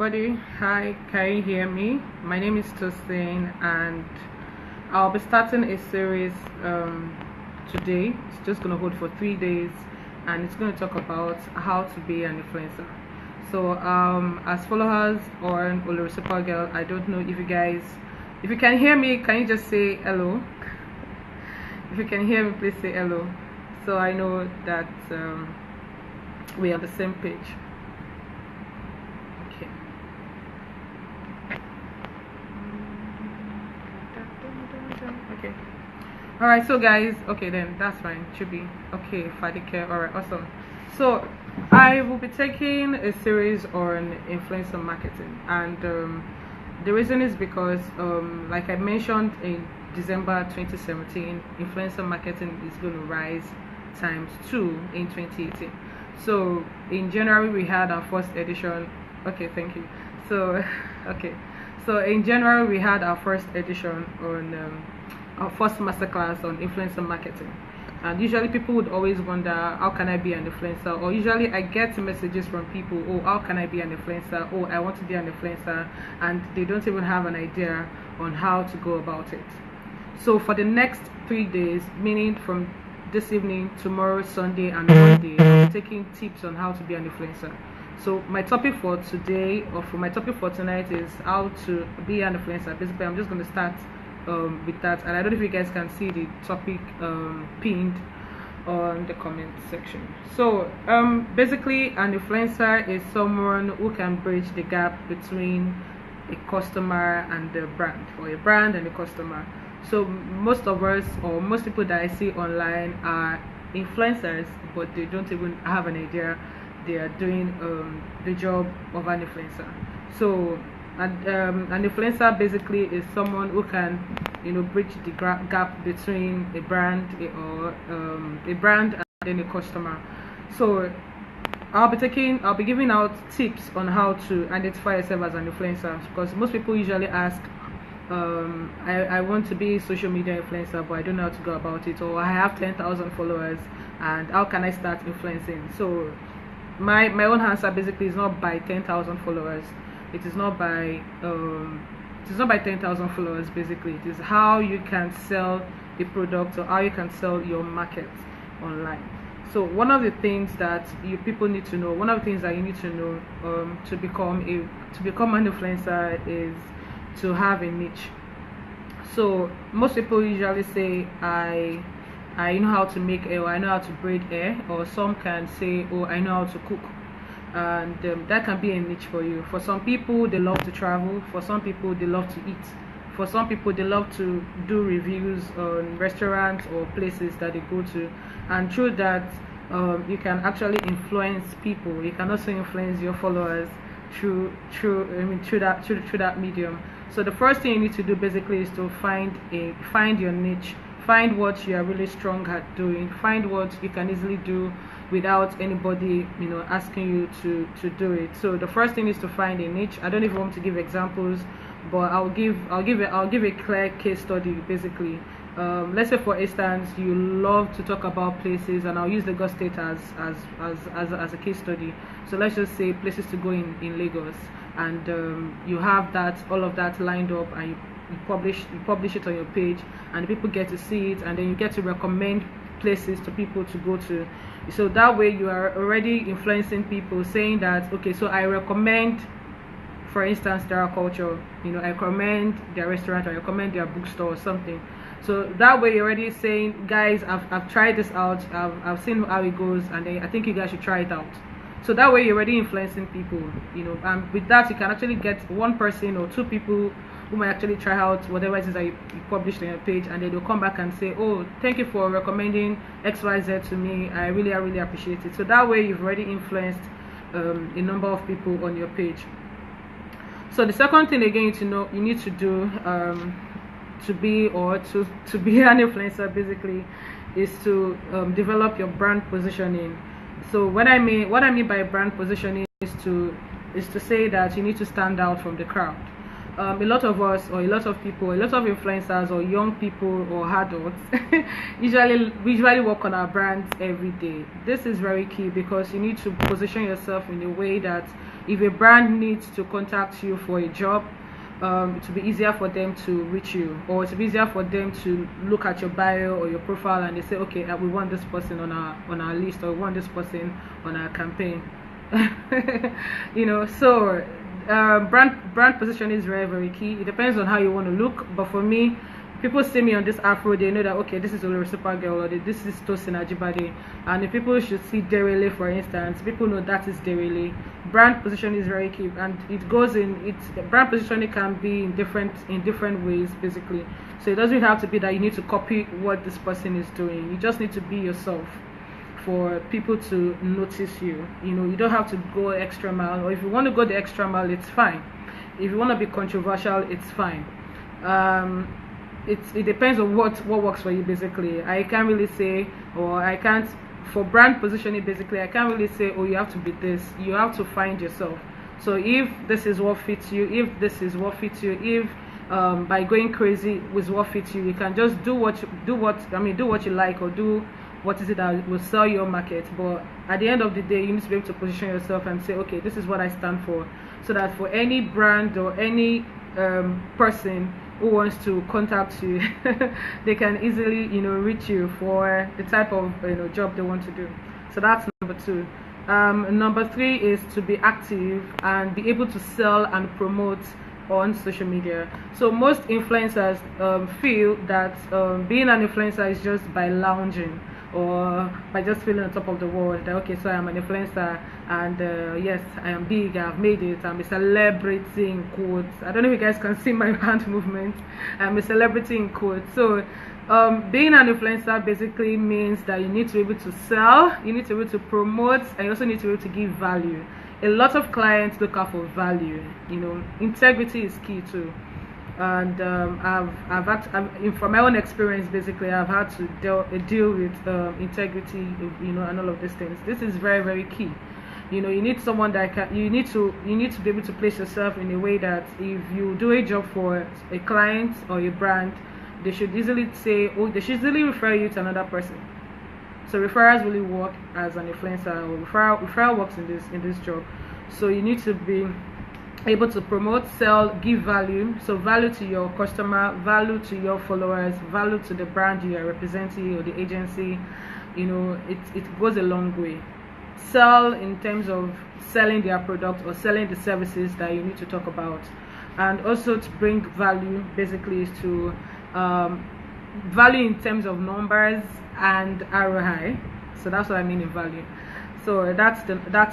everybody. Hi, can you hear me? My name is Tosin, and I'll be starting a series today. It's just going to hold for 3 days, and it's going to talk about how to be an influencer. So, as followers on Olorisipa Girl, I don't know if you can hear me, can you just say hello? If you can hear me, please say hello, so I know that we are on the same page. Okay. All right, so guys, okay, then that's fine. Should be okay. Fadike. All right, awesome. So I will be taking a series on influencer marketing, and the reason is because like I mentioned in December 2017, influencer marketing is going to rise ×2 in 2018. So in January we had our first edition. Okay, thank you. So okay, so in January we had our first edition on our first masterclass on influencer marketing. And usually people would always wonder, how can I be an influencer? Or usually I get messages from people, oh, how can I be an influencer? Oh, I want to be an influencer, and they don't even have an idea on how to go about it. So for the next 3 days, meaning from this evening, tomorrow, Sunday, and Monday, I'll be taking tips on how to be an influencer. So my topic for today, or for my topic for tonight, is how to be an influencer. Basically, I'm just going to start with that, and I don't know if you guys can see the topic pinned on the comment section. So basically, an influencer is someone who can bridge the gap between a customer and the brand, or a brand and a customer. So most of us, or most people that I see online, are influencers, but they don't even have an idea they are doing the job of an influencer. So an influencer basically is someone who can, bridge the gap between a brand and then a customer. So I'll be giving out tips on how to identify yourself as an influencer, because most people usually ask, I want to be a social media influencer, but I don't know how to go about it, or I have 10,000 followers, and how can I start influencing? So my own answer basically is not by 10,000 followers. It is not by 10,000 followers. Basically, it is how you can sell a product, or how you can sell your market online. So one of the things that you need to know to become an influencer is to have a niche. So most people usually say, I know how to make hair, or I know how to braid hair, or some can say, oh, I know how to cook. And that can be a niche for you. For some people, they love to travel. For some people, they love to eat. For some people, they love to do reviews on restaurants or places that they go to. And through that, you can actually influence people. You can also influence your followers through that medium. So the first thing you need to do basically is to find your niche. Find what you are really strong at doing. Find what you can easily do without anybody asking you to do it. So the first thing is to find a niche. I don't even want to give examples, but I'll give a clear case study. Basically, let's say for instance you love to talk about places, and I'll use Lagos State as a case study. So let's just say places to go in Lagos, and you have all of that lined up, and you publish it on your page, and people get to see it, and then you get to recommend places to people to go to. So that way you are already influencing people, saying that, okay, so I recommend, for instance, Dara Culture, I recommend their restaurant, I recommend their bookstore or something. So that way you're already saying, guys, I've tried this out, I've seen how it goes, and I think you guys should try it out. So that way you're already influencing people, and with that you can actually get one person or two people who might actually try out whatever it is that you published on your page, and then they'll come back and say, oh, thank you for recommending XYZ to me, I really appreciate it. So that way you've already influenced a number of people on your page. So the second thing again you need to do to be an influencer basically is to develop your brand positioning. So what I mean by brand positioning is to say that you need to stand out from the crowd. a lot of us, or a lot of people, a lot of influencers or young people or adults usually work on our brands every day. This is very key because you need to position yourself in a way that if a brand needs to contact you for a job, it will be easier for them to reach you, or it will be easier for them to look at your bio or your profile and they say, okay, we want this person on our list, or we want this person on our campaign. So brand position is very, very key. It depends on how you want to look, but for me, people see me on this afro, they know that okay, this is Olori Supergirl, or this is Tosin Ajibade. And if people should see Derele, for instance, people know that is Derele. Brand position is very key, and it goes in. Brand positioning can be in different ways, basically. So it doesn't have to be that you need to copy what this person is doing. You just need to be yourself for people to notice you. You don't have to go extra mile, or if you want to go the extra mile, it's fine. If you want to be controversial, it's fine. It depends on what works for you, basically. I can't really say, or I can't, for brand positioning, basically I can't really say, oh, you have to be this. You have to find yourself. So if this is what fits you, if by going crazy with what fits you, you can just do what you like, or do what is it that will sell your market. But at the end of the day, you need to be able to position yourself and say, okay, this is what I stand for, so that for any brand or any person who wants to contact you, they can easily reach you for the type of job they want to do. So that's number 2. Number 3 is to be active and be able to sell and promote on social media. So most influencers feel that being an influencer is just by lounging, or by just feeling on top of the world, that okay, so I'm an influencer, and yes, I am big, I've made it, I'm a celebrity in quotes. I don't know if you guys can see my hand movement. I'm a celebrity in quotes. So being an influencer basically means that you need to be able to sell, you need to be able to promote, and you also need to be able to give value. A lot of clients look out for value. Integrity is key too. And from my own experience, basically, I've had to deal with integrity, and all of these things. This is very, very key. You need someone that you need to be able to place yourself in a way that if you do a job for a client or a brand, they should easily say, oh, they should easily refer you to another person. So referrals really work as an influencer, or referral works in this job. So you need to be able to promote, sell, give value. So value to your customer, value to your followers, value to the brand you are representing or the agency. It goes a long way. Sell in terms of selling their product or selling the services that you need to talk about, and also to bring value, basically, is to value in terms of numbers and ROI. So that's what I mean in value. So that's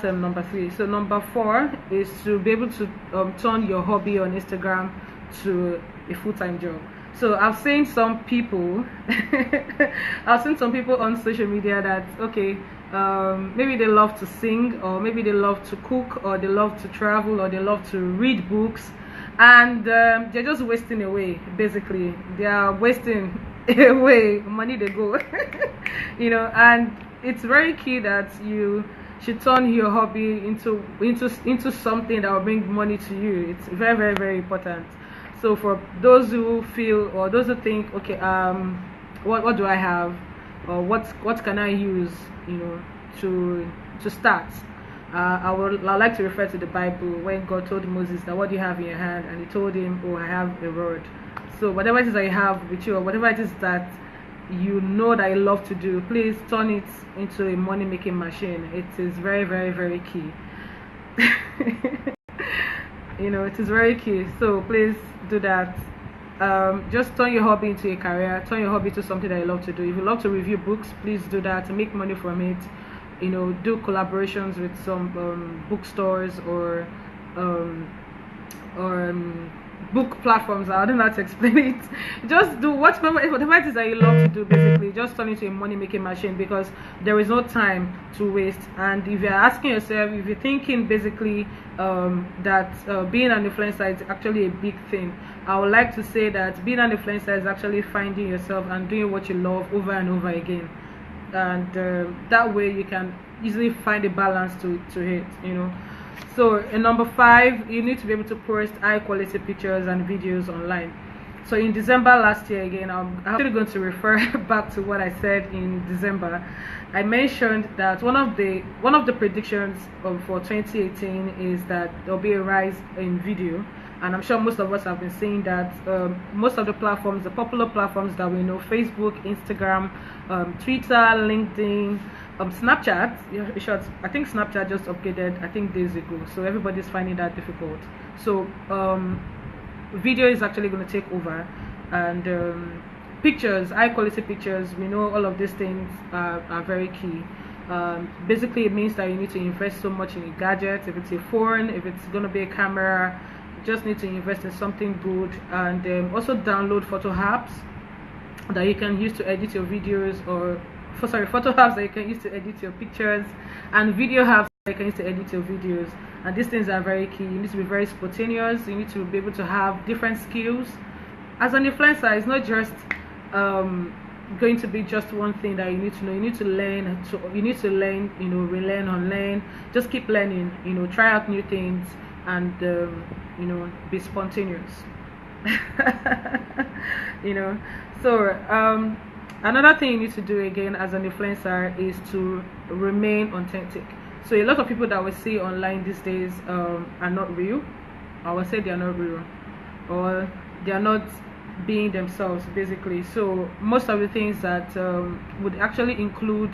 number 3. So number 4 is to be able to turn your hobby on Instagram to a full-time job. So I've seen some people on social media that okay, maybe they love to sing, or maybe they love to cook, or they love to travel, or they love to read books, and they're just wasting away. Basically, they are wasting away money. They go, and it's very key that you should turn your hobby into something that will bring money to you. It's very, very, very important. So for those who feel, or those who think, okay, what do I have, or what can I use, to start? I like to refer to the Bible, when God told Moses that what do you have in your hand, and he told him, oh, I have a rod. So whatever it is that you have with you, or whatever it is that that you love to do, please turn it into a money making machine. It is very, very, very key. It is very key. So please do that. Just turn your hobby into a career. Turn your hobby to something that you love to do. If you love to review books, please do that. Make money from it. Do collaborations with some bookstores or book platforms. I don't know how to explain it. Just do whatever it is that you love to do. Basically, just turn it into a money making machine, because there is no time to waste. And if you're asking yourself, if you're thinking basically that being an influencer is actually a big thing, I would like to say that being an influencer is actually finding yourself and doing what you love over and over again, and that way you can easily find a balance to it. So in number 5, you need to be able to post high quality pictures and videos online. So in December last year, again, I'm actually going to refer back to what I said in December. I mentioned that one of the predictions for 2018 is that there'll be a rise in video, and I'm sure most of us have been saying that. Most of the platforms, the popular platforms that we know, Facebook, Instagram, Twitter, LinkedIn, Snapchat, yeah, short, I think Snapchat just upgraded, I think days ago, so everybody's finding that difficult. So video is actually going to take over, and pictures, high quality pictures, we know all of these things are very key. Basically it means that you need to invest so much in a gadget. If it's a phone, if it's going to be a camera, you just need to invest in something good, and also download photo apps that you can use to edit your videos, or photo apps that you can use to edit your pictures, and video apps that you can use to edit your videos. And these things are very key. You need to be very spontaneous. You need to be able to have different skills. As an influencer, it's not just going to be just one thing that you need to know. You need to learn. You know, relearn, unlearn. Just keep learning. You know, try out new things, and you know, be spontaneous. You know. So another thing you need to do again as an influencer is to remain authentic. So a lot of people that we see online these days are not real. I would say they are not real, or they are not being themselves, basically. So most of the things that would actually include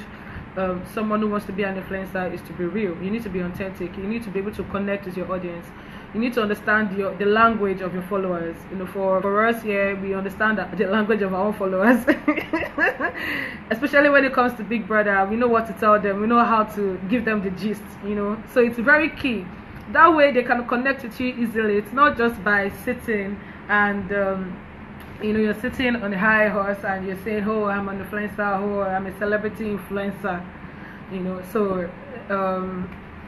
someone who wants to be an influencer is to be real. You need to be authentic. You need to be able to connect with your audience. You need to understand the language of your followers. You know, for us here, we understand the language of our own followers. Especially when it comes to Big Brother, we know what to tell them. We know how to give them the gist, you know. So it's very key. That way they can connect with you easily. It's not just by sitting and you know, you're sitting on a high horse and you're saying, oh, I'm an influencer, oh, I'm a celebrity influencer, you know. So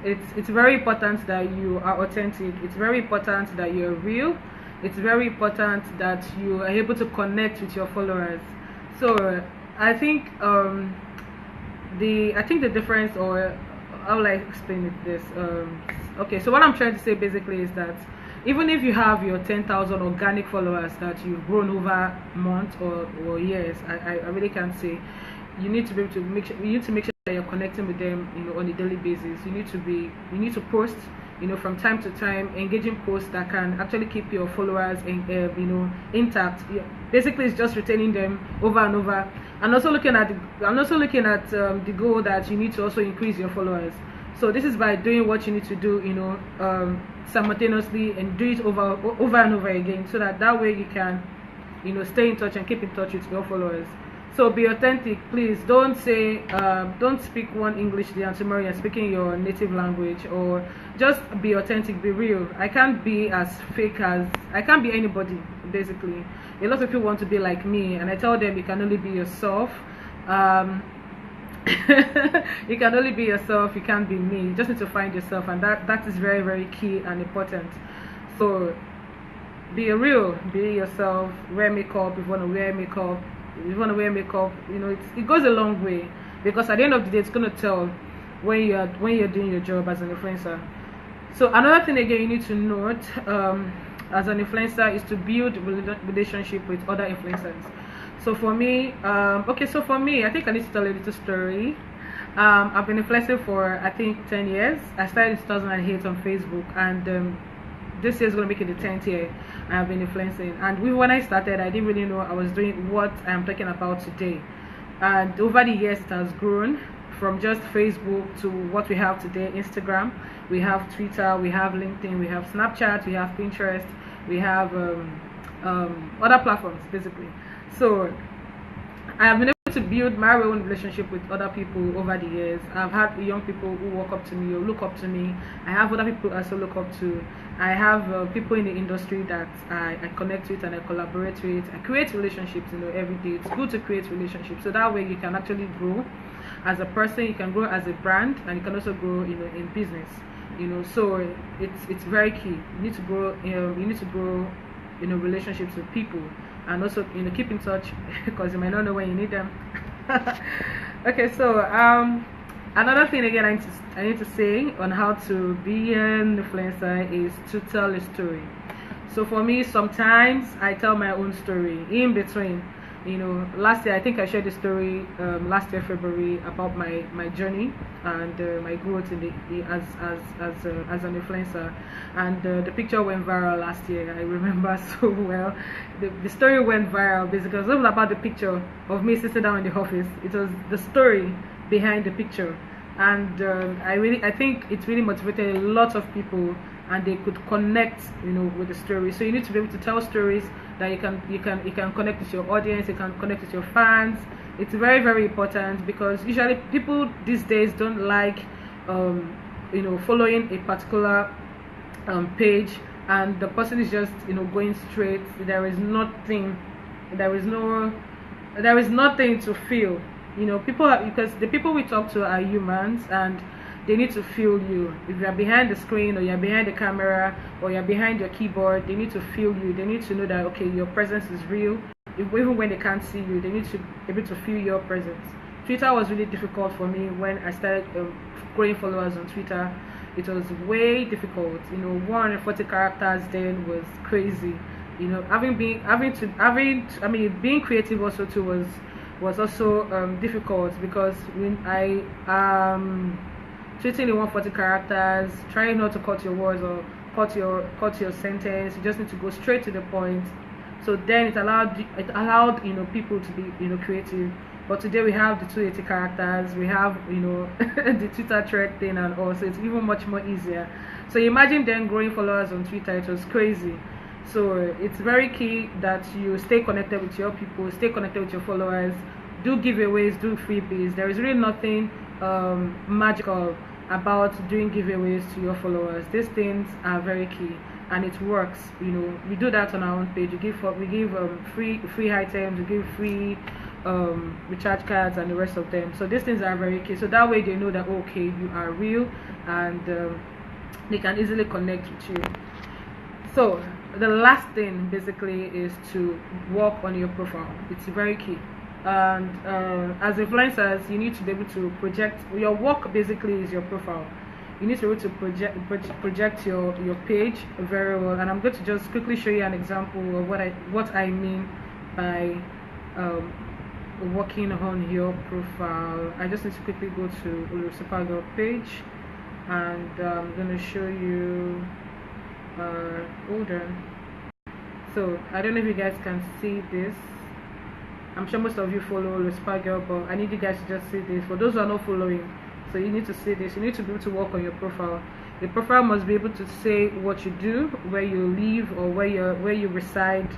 it's very important that you are authentic. It's very important that you're real. It's very important that you are able to connect with your followers. So I think the difference, or how will I explain this? Okay, so what I'm trying to say basically is that even if you have your 10,000 organic followers that you've grown over months or years, I really can't say. You need to be able to make sure that you're connecting with them, you know, on a daily basis. You need to post, you know, from time to time, engaging posts that can actually keep your followers you know, intact. Yeah. Basically, it's just retaining them over and over, and also looking at the goal that you need to also increase your followers. So this is by doing what you need to do, you know, simultaneously, and do it over and over again, so that way you can, you know, stay in touch and keep in touch with your followers. So be authentic, please. Don't say don't speak one English day and tomorrow you're speaking your native language. Or just be authentic, be real. I can't be anybody, basically. A lot of people want to be like me, and I tell them you can only be yourself. You can only be yourself. You can't be me. You just need to find yourself, and that is very, very key and important. So be real, be yourself. Wear makeup if you want to wear makeup. If you want to wear makeup, you know, it goes a long way, because at the end of the day, it's going to tell when you're doing your job as an influencer. So another thing again you need to note as an influencer is to build relationship with other influencers. So for me, I think I need to tell a little story. I've been influencing for I think 10 years. I started in 2008 on Facebook, and this year is going to make it the 10th year I have been influencing. And when I started, I didn't really know I was doing what I'm talking about today. And over the years, it has grown from just Facebook to what we have today: Instagram, we have Twitter, we have LinkedIn, we have Snapchat, we have Pinterest, we have other platforms, basically. So I have been able to build my own relationship with other people over the years. I've had young people who walk up to me or look up to me. I have other people I also look up to. I have people in the industry that I connect with and I collaborate with. I create relationships, you know, every day. It's good to create relationships, so that way you can actually grow as a person, you can grow as a brand, and you can also grow, you know, in business. You know, so it's very key. You need to grow. You need to grow, you know, relationships with people, and also, you know, keep in touch because you might not know when you need them. Okay, so Another thing again I need to say on how to be an influencer is to tell a story. So for me, sometimes I tell my own story in between. Last year I think I shared the story last year February about my journey and my growth in as an influencer, and the picture went viral last year. I remember so well. The story went viral basically. It was not about the picture of me sitting down in the office. It was the story behind the picture, and I think it really motivated a lot of people, and they could connect with the story. So you need to be able to tell stories that you can connect with your audience, you can connect with your fans. It's very, very important, because usually people these days don't like following a particular page, and the person is just going straight. There is nothing to feel. Because the people we talk to are humans, and they need to feel you. If you're behind the screen, or you're behind the camera, or you're behind your keyboard, they need to feel you. They need to know that, okay, your presence is real. Even when they can't see you, they need to be able to feel your presence. Twitter was really difficult for me when I started growing followers on Twitter. It was way difficult. 140 characters then was crazy. Being creative also too was also difficult, because when I tweeting in 140 characters, trying not to cut your words or cut your sentence. You just need to go straight to the point. So then it allowed people to be creative. But today we have the 280 characters, we have the Twitter thread thing and all, so it's even much more easier. So imagine then growing followers on Twitter. It was crazy. So it's very key that you stay connected with your people, stay connected with your followers, do giveaways, do freebies. There is really nothing magical about doing giveaways to your followers. These things are very key, and it works. We do that on our own page. We give free items, we give free recharge cards and the rest of them. So these things are very key, so that way they know that, okay, you are real, and they can easily connect with you. So the last thing basically is to work on your profile. It's very key. And as influencers, you need to be able to project your work. Basically is your profile. You need to be able to project your page very well, and I'm going to just quickly show you an example of what I mean by working on your profile. I just need to quickly go to Olusepa page, and I'm going to show you hold on. So I don't know if you guys can see this. I'm sure most of you follow Olusepa, but I need you guys to just see this. For those who are not following, so you need to see this. You need to be able to work on your profile. Your profile must be able to say what you do, where you live, or where you reside,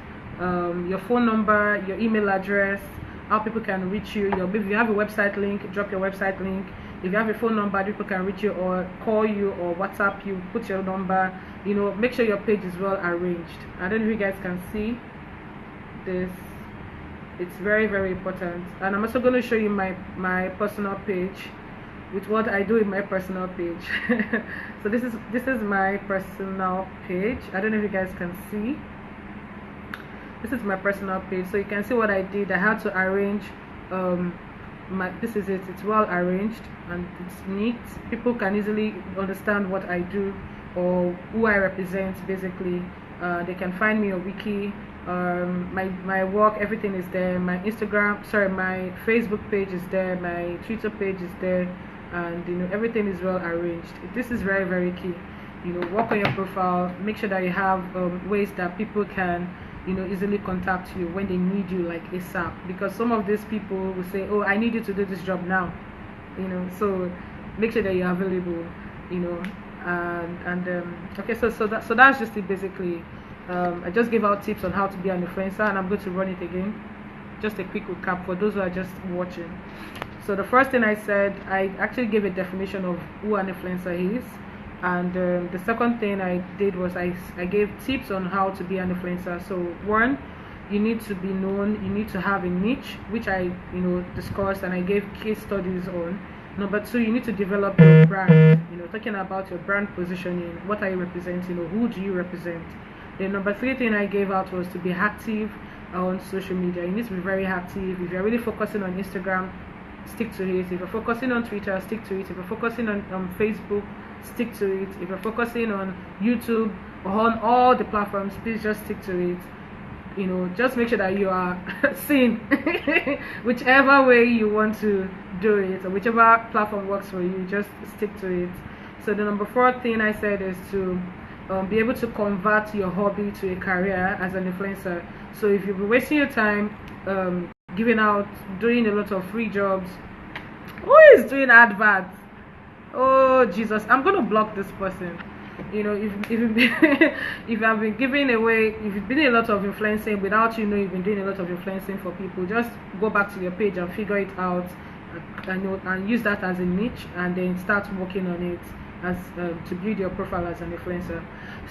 your phone number, your email address, how people can reach you. If you have a website link, drop your website link. If you have a phone number, people can reach you or call you or WhatsApp you. Put your number. Make sure your page is well arranged. I don't know if you guys can see this. It's very, very important. And I'm also going to show you my personal page, with what I do in my personal page. So this is my personal page. I don't know if you guys can see. This is my personal page, so you can see what I did. I had to arrange this is it. It's well arranged and it's neat. People can easily understand what I do or who I represent. Basically, they can find me on Wiki. My work, everything is there. My Facebook page is there. My Twitter page is there, and everything is well arranged. This is very, very key. Work on your profile. Make sure that you have ways that people can easily contact you when they need you, like ASAP, because some of these people will say, oh, I need you to do this job now. So make sure that you're available. Okay, so that's just it basically. I just gave out tips on how to be an influencer, and I'm going to run it again. Just a quick recap for those who are just watching. So the first thing I said, I actually gave a definition of who an influencer is, and the second thing I did was I gave tips on how to be an influencer. So one, you need to be known, you need to have a niche, which I discussed and I gave case studies on. Number two, you need to develop your brand, talking about your brand positioning. What are you representing, or who do you represent? The number three thing I gave out was to be active on social media. You need to be very active. If you're really focusing on Instagram, stick to it. If you're focusing on Twitter, stick to it. If you're focusing on Facebook, stick to it. If you're focusing on YouTube or on all the platforms, please just stick to it. You know, just make sure that you are seen whichever way you want to do it, or whichever platform works for you, just stick to it. So the number 4 thing I said is to be able to convert your hobby to a career as an influencer. So if you've been wasting your time giving out, doing a lot of free jobs, who is doing adverts? Oh Jesus, I'm gonna block this person. You know, if you've been if you have been giving away, if you've been doing a lot of influencing without you know you've been doing a lot of influencing for people, just go back to your page and figure it out, and use that as a niche, and then start working on it as to build your profile as an influencer.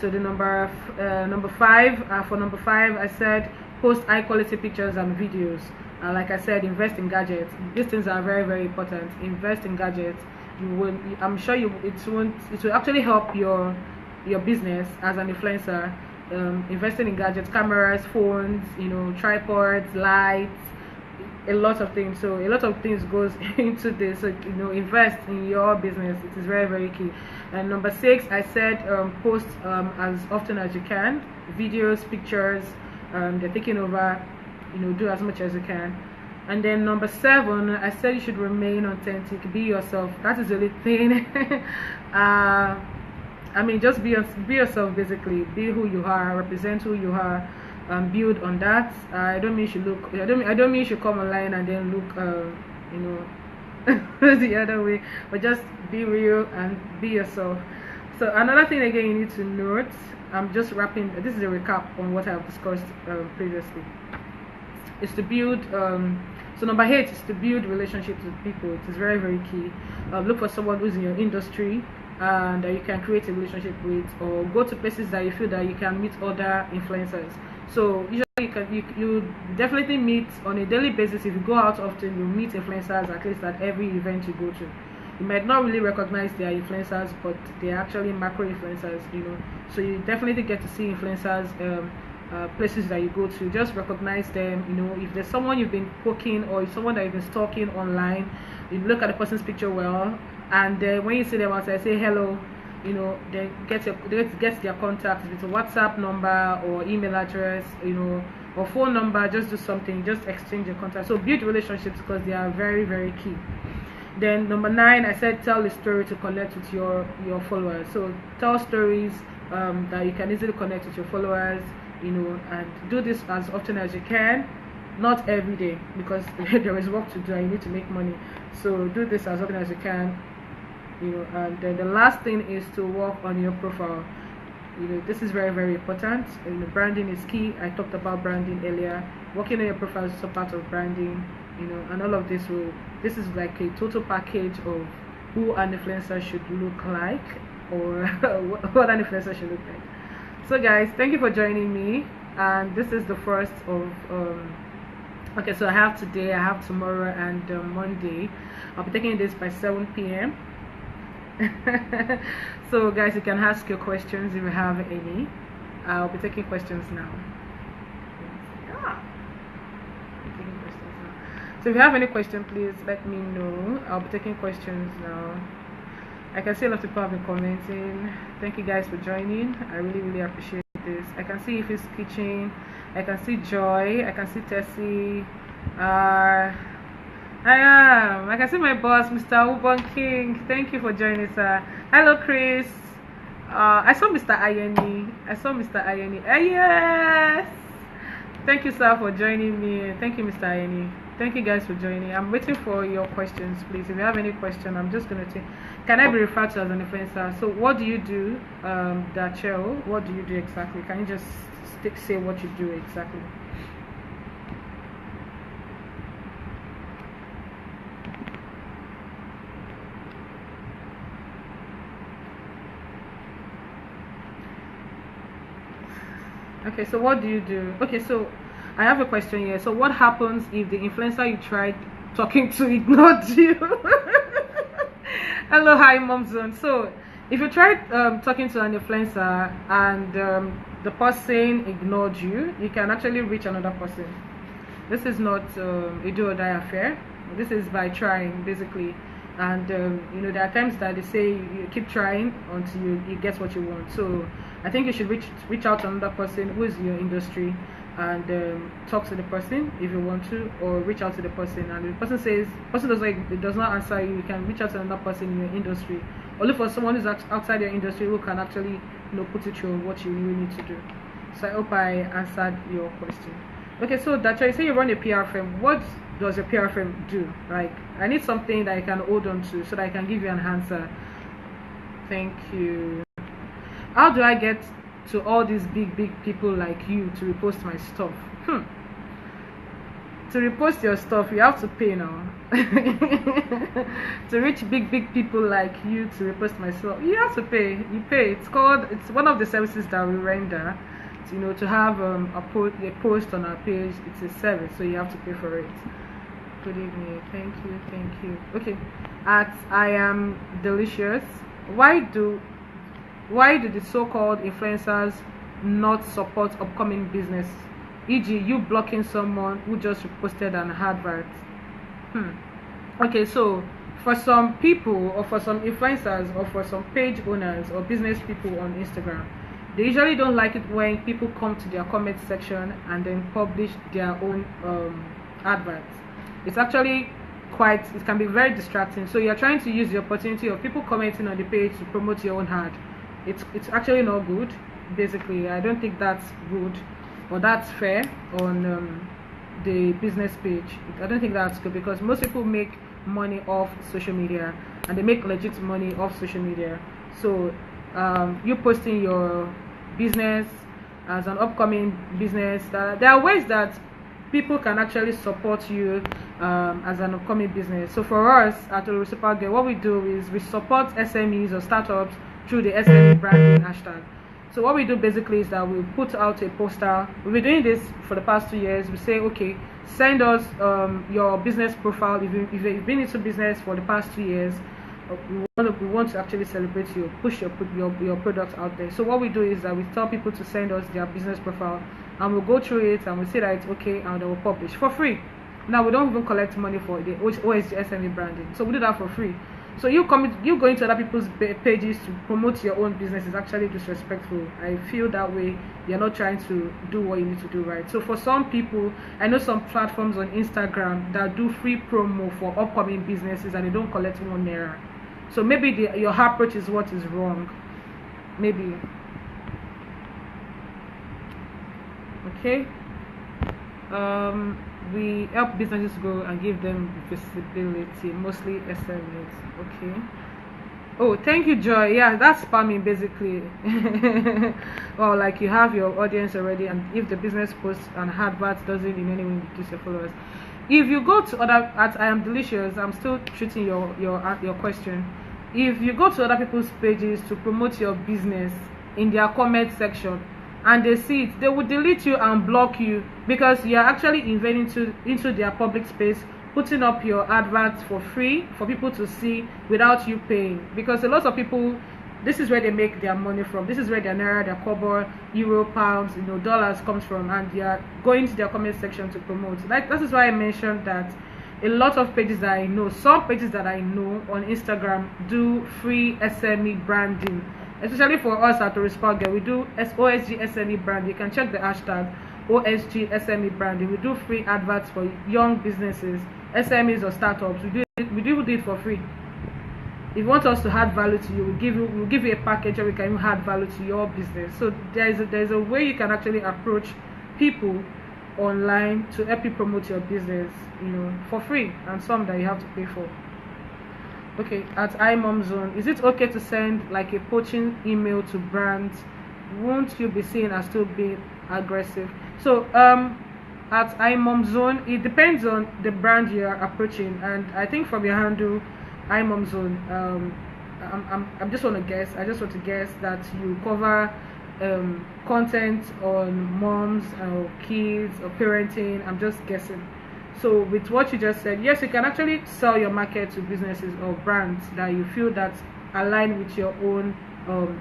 So the number 5, for number 5, I said post high quality pictures and videos. Like I said, invest in gadgets. These things are very, very important. Invest in gadgets. I'm sure it will actually help your business as an influencer. Investing in gadgets, cameras, phones, you know, tripods, lights, a lot of things. So a lot of things goes into this. So, you know, invest in your business. It is very, very key. And number 6, I said post as often as you can, videos, pictures. They're taking over. You know, do as much as you can. And then number 7, I said you should remain authentic, be yourself. That is the only thing. I mean, just be yourself, basically. Be who you are, represent who you are, build on that. I don't mean you should look. I don't mean you should come online and then look, you know, the other way. But just be real and be yourself. So another thing again you need to note. I'm just wrapping. This is a recap on what I've discussed previously. Is to build. So number 8 is to build relationships with people. It is very, very key. Look for someone who's in your industry and that you can create a relationship with, or go to places that you feel that you can meet other influencers. So usually you definitely meet on a daily basis. If you go out often, you meet influencers at least at every event you go to. You might not really recognize they are influencers, but they are actually macro influencers, you know. So you definitely get to see influencers places that you go to. Just recognize them. You know, if there's someone you've been poking, or if someone that you've been stalking online, you look at the person's picture well, and when you see them outside, say hello. You know, then get their contact, with a WhatsApp number or email address, you know, or phone number. Just do something, just exchange your contact. So build relationships, because they are very, very key. Then number 9, I said tell a story to connect with your followers. So tell stories that you can easily connect with your followers, you know, and do this as often as you can. Not every day, because there is work to do and you need to make money. So do this as often as you can, you know. And then the last thing is to work on your profile. You know, this is very, very important. You know, branding is key. I talked about branding earlier. Working on your profile is also part of branding, you know, and all of this is like a total package of who an influencer should look like, or what an influencer should look like. So guys, thank you for joining me, and this is the first of okay, so I have today, I have tomorrow, and Monday. I'll be taking this by 7 p.m. So guys, you can ask your questions if you have any. I'll be taking questions now. So if you have any question, please let me know. I'll be taking questions now. I can see a lot of people have been commenting. Thank you guys for joining. I really, really appreciate this. I can see Ife's Kitchen. I can see Joy. I can see Tessie. I can see my boss, Mr. Ubon King. Thank you for joining, sir. Hello, Chris. I saw Mr. Ayeni. Yes. Thank you, sir, for joining me. Thank you, Mr. Ayeni. Thank you guys for joining. I'm waiting for your questions, please. If you have any question, I'm just going to say, can I be referred to as an influencer? So what do you do, Dachel? What do you do exactly? Can you just say what you do exactly? Okay, so what do you do? Okay, so I have a question here. So what happens if the influencer you tried talking to ignored you? Hello, hi, Mom Zone. So if you tried talking to an influencer and the person ignored you, you can actually reach another person. This is not a do or die affair. This is by trying, basically. And there are times that they say you keep trying until you get what you want. So I think you should reach out to another person who is in your industry, and talk to the person if you want to, or reach out to the person. And if the person does not answer you, you can reach out to another person in your industry, or look for someone who's outside your industry who can actually put you through what you really need to do. So I hope I answered your question. Okay, so Dacha, you say you run a PR firm. What does your PR firm do? Like, I need something that I can hold on to so that I can give you an answer. Thank you. How do I get to all these big people like you to repost my stuff? To repost your stuff, you have to pay now. To reach big people like you to repost my stuff, you have to pay. You pay. It's one of the services that we render. To have a post on our page. It's a service, so you have to pay for it. Good evening. Thank you. Okay. I am delicious. Why do the so-called influencers not support upcoming business, e.g. you blocking someone who just posted an advert? Okay, so for some people, or for some influencers, or for some page owners or business people on Instagram, they usually don't like it when people come to their comment section and then publish their own adverts. It's actually it can be very distracting. So you're trying to use the opportunity of people commenting on the page to promote your own ad. It's actually not good. Basically, I don't think that's good or that's fair on the business page. I don't think that's good, because most people make money off social media, and they make legit money off social media. So you posting your business as an upcoming business, there are ways that people can actually support you as an upcoming business. So for us at Reciprocal Girl, what we do is we support SMEs or startups through the SME branding hashtag. So what we do basically is that we put out a poster. We've been doing this for the past 2 years. We say, okay, send us your business profile. If you've been into business for the past 2 years, we want to actually celebrate you, push your product out there. So what we do is that we tell people to send us their business profile, and we'll go through it and we'll say that it's okay, and then we'll publish for free. Now we don't even collect money for the OSG SME branding, so we do that for free. So you going to other people's pages to promote your own business is actually disrespectful. I feel that way. You're not trying to do what you need to do, right? So for some people, I know some platforms on Instagram that do free promo for upcoming businesses, and they don't collect ₦1. So maybe your approach is what is wrong. Maybe. Okay. We help businesses grow and give them visibility, mostly SMEs. Okay. Oh, thank you, Joy. Yeah, that's spamming basically. Well, like you have your audience already, and if the business posts and adverts doesn't in any way reduce your followers. If you go to other at I Am Delicious, I'm still treating your question. If you go to other people's pages to promote your business in their comment section, and they see it, they will delete you and block you, because you are actually invading into their public space, putting up your adverts for free for people to see without you paying. Because a lot of people, this is where they make their money from. This is where their naira, their kobo, euro, pounds, dollars comes from, and they are going to their comment section to promote. That is why I mentioned that a lot of pages that I know, some pages that I know on Instagram do free SME branding. Especially for us at Reciprocal Girl, we do OSG SME brand. You can check the hashtag OSG SME branding. We do free adverts for young businesses, SMEs or startups. We do it for free. If you want us to add value to you, we'll give you a package where we can add value to your business. So there's a way you can actually approach people online to help you promote your business, for free, and some that you have to pay for. Okay, at iMomZone, is it okay to send like a poaching email to brands? Won't you be seen as still being aggressive? So at iMomZone, it depends on the brand you are approaching, and I think from your handle iMomZone, I just want to guess that you cover content on moms or kids or parenting. I'm just guessing. So with what you just said, yes, you can actually sell your market to businesses or brands that you feel that align with your own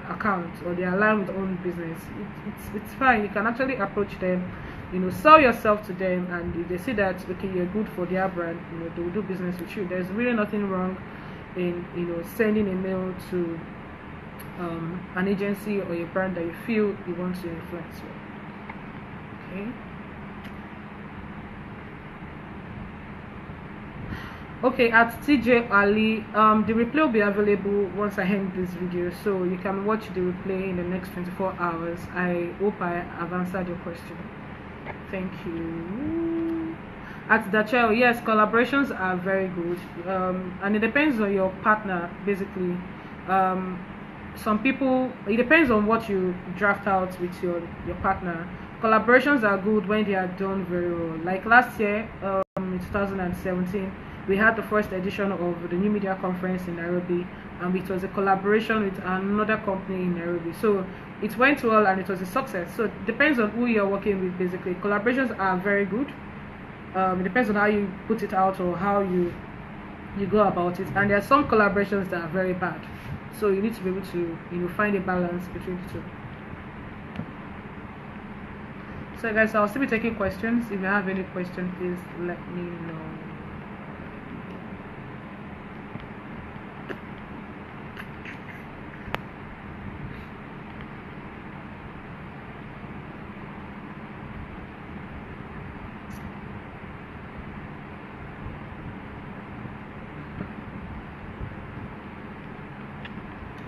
account, or they align with your own business. It's fine. You can actually approach them. sell yourself to them, and if they see that okay, you're good for their brand, they will do business with you. There's really nothing wrong in sending a mail to an agency or a brand that you feel you want to influence with. Okay. Okay, at TJ Ali, the replay will be available once I end this video, so you can watch the replay in the next 24 hours. I hope I have answered your question. Thank you. At Dachel, yes, collaborations are very good, and it depends on your partner. Basically, some people, it depends on what you draft out with your partner. Collaborations are good when they are done very well. Like last year, in 2017, we had the first edition of the New Media Conference in Nairobi, and it was a collaboration with another company in Nairobi. So it went well and it was a success. So it depends on who you're working with. Basically, collaborations are very good. It depends on how you put it out or how you go about it. And there are some collaborations that are very bad. So you need to be able to find a balance between the two. So guys, I'll still be taking questions. If you have any question, please let me know.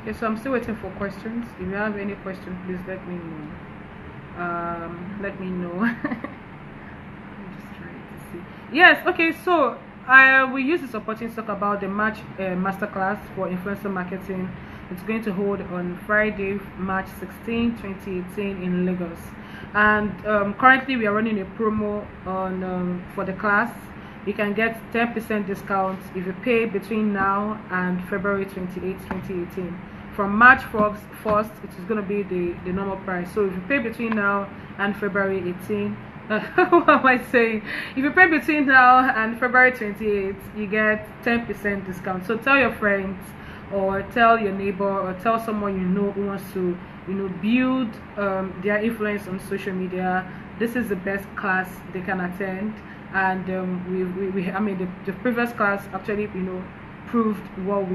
Okay, so I'm still waiting for questions. If you have any question, please let me know. Let me know. I'm just trying to see. Yes, okay, so I will use this opportunity to talk about the March masterclass for influencer marketing. It's going to hold on Friday, March 16, 2018 in Lagos. And currently we are running a promo on for the class. You can get 10% discount if you pay between now and February 28, 2018. From March 1st, it is going to be the normal price. So if you pay between now and February 18, what am I saying? If you pay between now and February 28, you get 10% discount. So tell your friends, or tell your neighbor, or tell someone who wants to build their influence on social media. This is the best class they can attend. And I mean, the previous class actually proved what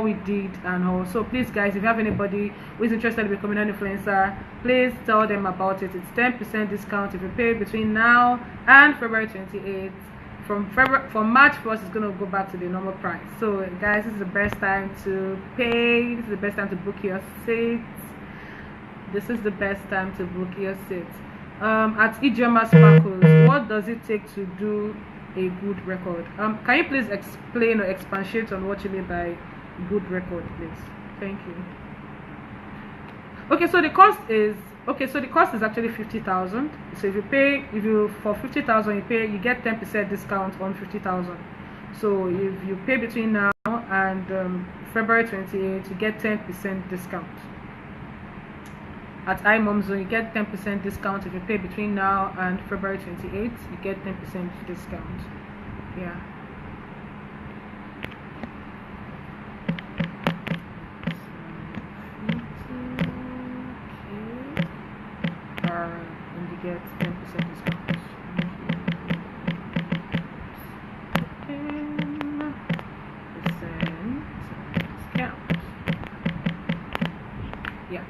we did and all. So please guys, if you have anybody who is interested in becoming an influencer, please tell them about it. It's 10% discount if you pay between now and February 28th. From March 1st, it's going to go back to the normal price. So guys, this is the best time to pay. This is the best time to book your seats. This is the best time to book your seats. At Ijeoma Sparkles, what does it take to do a good record? Can you please explain or expatiate on what you mean by good record, please? Thank you. Okay, so the cost is actually 50,000. So if you for 50,000 you get 10% discount on 50,000. So if you pay between now and February 28th, you get 10% discount. At iMomZone, you get 10% discount if you pay between now and February 28th. You get 10% discount. Yeah. And you get 10% discount. 10% discount. Yeah.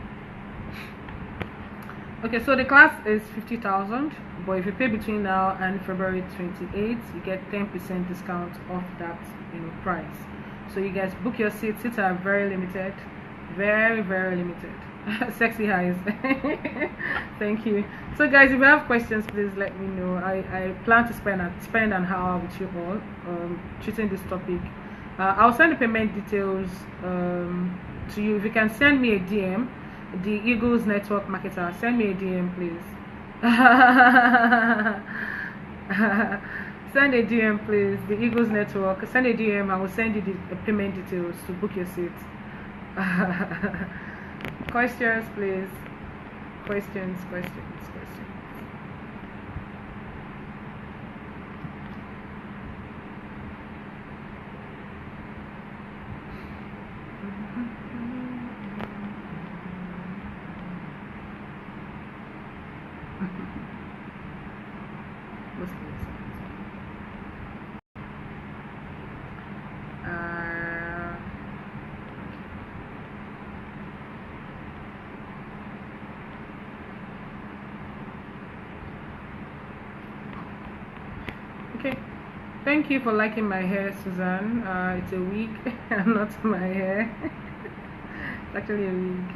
Okay, so the class is 50,000, but if you pay between now and February 28th, you get 10% discount off that price. So you guys book your seats. Seats are very limited, very limited. Sexy highs. Thank you. So guys, if you have questions, please let me know. I plan to spend an hour with you all treating this topic. I'll send the payment details to you. If you can send me a DM, the Eagles Network Marketer, send me a DM, please. Send a DM, please. The Eagles Network, send a DM. I will send you the payment details to book your seat. Questions, please. Questions. Thank you for liking my hair, Suzanne. It's a wig and not my hair. It's actually a wig.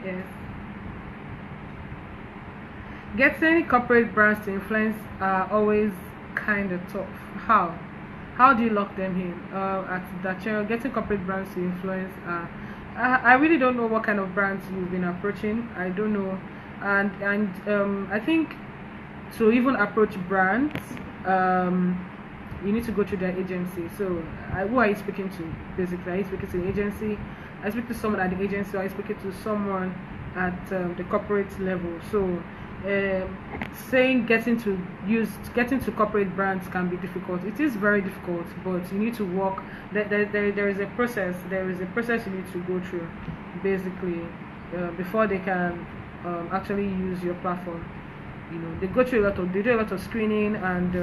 Yes. Getting corporate brands to influence are always kind of tough. How? How do you lock them in? At that channel, getting corporate brands to influence. I really don't know what kind of brands you've been approaching. I don't know, and I think to even approach brands, you need to go through their agency. So, who are you speaking to? Basically, are you speaking to the agency? I speak to someone at the agency, or I speak to someone at the corporate level. So, saying getting to corporate brands can be difficult. It is very difficult, but you need to work. There is a process. There is a process you need to go through, basically, before they can actually use your platform. They do a lot of screening, and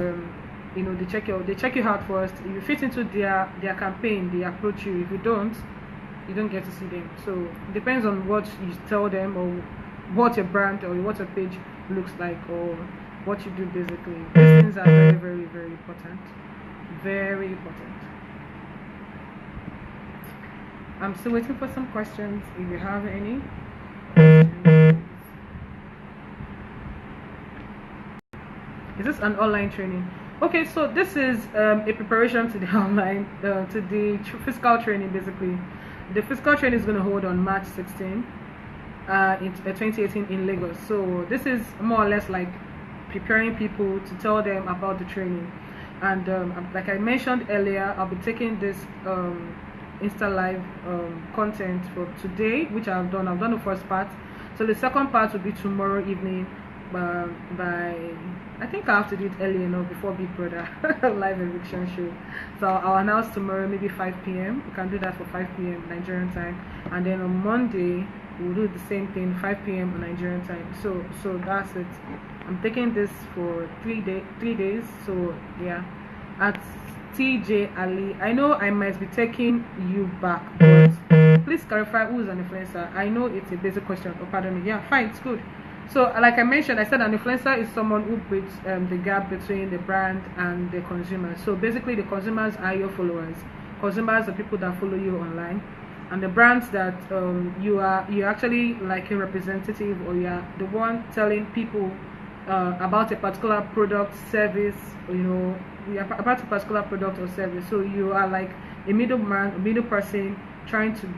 they check you out first. If you fit into their campaign, they approach you. If you don't get to see them. So it depends on what you tell them, or what your brand or what your page looks like, or what you do. Basically, these things are very, very, very important. Very important. I'm still waiting for some questions. If you have any. Is this an online training? Okay, so this is a preparation to the online, to the physical training. Basically, the physical training is going to hold on March 16, in 2018 in Lagos. So this is more or less like preparing people to tell them about the training. And like I mentioned earlier, I'll be taking this Insta Live content for today, which I've done. I've done the first part. So the second part will be tomorrow evening. By I think I have to do it early enough before Big Brother live eviction show. So I'll announce tomorrow, maybe 5 p.m. We can do that for 5 p.m. Nigerian time, and then on Monday we'll do the same thing, 5 p.m. on Nigerian time. So that's it. I'm taking this for 3 days. So yeah, at TJ Ali. I know I might be taking you back, but please clarify who's an influencer. I know it's a basic question. Oh, pardon me. Yeah, fine, it's good. So, like I mentioned, I said an influencer is someone who bridges the gap between the brand and the consumer. So basically, the consumers are your followers. Consumers are people that follow you online, and the brands that you're actually like a representative, or you're the one telling people about a particular product, service, about a particular product or service. So you are like a middleman, a middle person trying to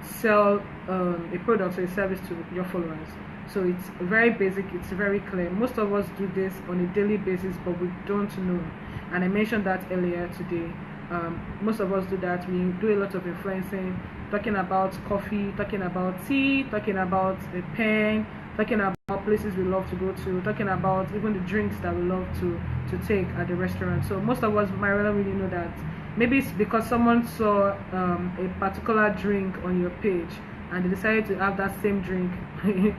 sell a product or a service to your followers. So it's very basic, it's very clear. Most of us do this on a daily basis, but we don't know. And I mentioned that earlier today. Most of us do that. We do a lot of influencing, talking about coffee, talking about tea, talking about a pen, talking about places we love to go to, talking about even the drinks that we love to take at the restaurant. So most of us might not really know that. Maybe it's because someone saw a particular drink on your page, and they decided to have that same drink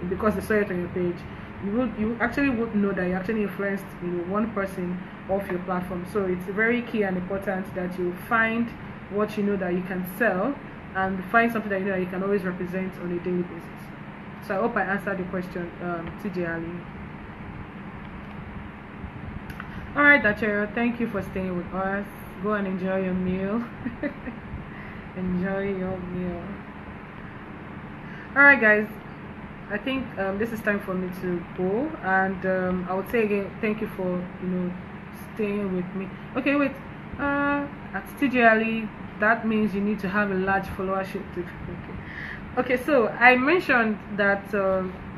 because they saw it on your page. You actually would know that you actually influenced one person off your platform. So it's very key and important that you find what you know that you can sell, and find something that you know that you can always represent on a daily basis. So I hope I answered the question, TJ Ali. Alright, Dachero, thank you for staying with us. Go and enjoy your meal. Enjoy your meal. Alright guys, I think this is time for me to go, and I would say again, thank you for staying with me. Okay, wait, at TJ Ali, that means you need to have a large followership to okay, so I mentioned that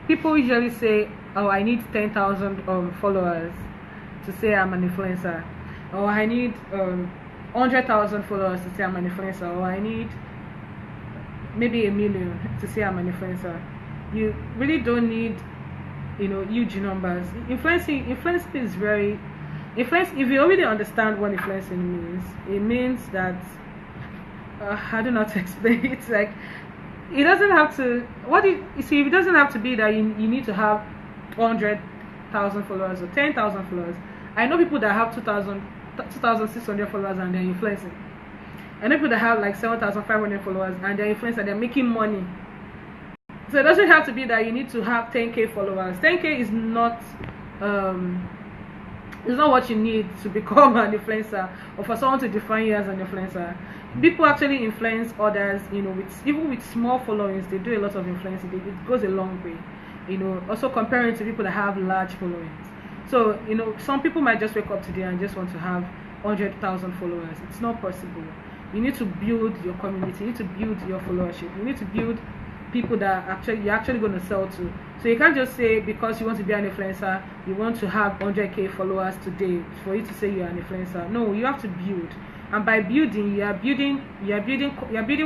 people usually say, oh, I need 10,000 followers to say I'm an influencer, or I need 100,000 followers to say I'm an influencer, or I need maybe 1 million to say I'm an influencer. You really don't need huge numbers. Influencing is very if you already understand what influencing means, it means that I don't know how to explain it. Like, it doesn't have to it doesn't have to be that you need to have 100,000 followers or 10,000 followers. I know people that have 2,600 followers and they're influencing. I know people that have like 7,500 followers and they're influencing, they're making money. So it doesn't have to be that you need to have 10k followers. 10k is not It's not what you need to become an influencer or for someone to define you as an influencer. People actually influence others, with even with small followings. They do a lot of influencing. It goes a long way, also comparing to people that have large followings. So some people might just wake up today and just want to have 100,000 followers. It's not possible. You need to build your community. You need to build your followership. You need to build people that you're actually going to sell to. So you can't just say because you want to be an influencer, you want to have 100k followers today for you to say you're an influencer. No, you have to build. And by building, you're building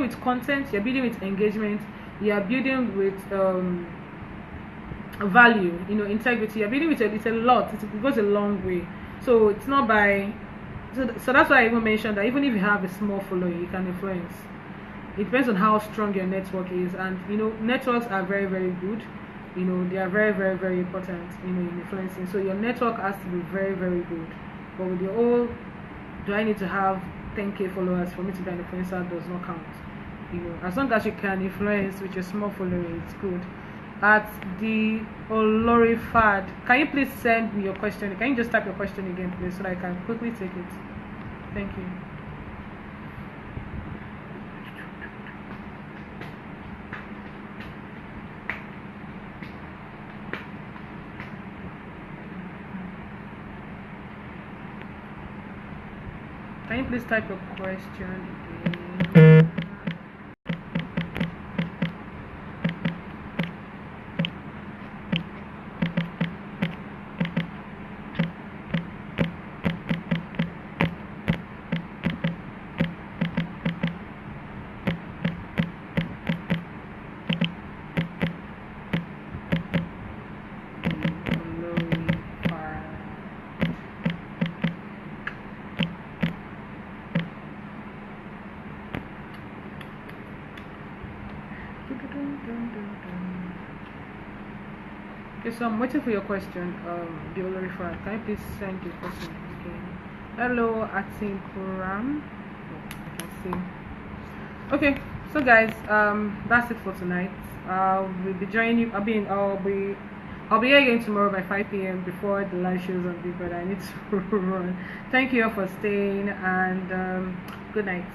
with content, you're building with engagement, you're building with value, integrity. You're building with it's a lot. It goes a long way. So it's not by so that's why I even mentioned that even if you have a small following, you can influence. It depends on how strong your network is, and networks are very, very good. They are very, very, very important in influencing. So your network has to be very, very good. But with the whole, do I need to have 10k followers for me to be an influencer, does not count. As long as you can influence with your small following, it's good. At the Olorifad, can you please send me your question? Can you just type your question again, please, so that I can quickly take it? Thank you. Can you please type your question again? Okay, so I'm waiting for your question, Biolorifa. Can you please send your question again? Hello, Atinkuram. I can see. Okay, so guys, that's it for tonight. We'll be joining you. I'll be here again tomorrow by 5 p.m. before the live shows on Big Brother. I need to run. Thank you all for staying, and good night.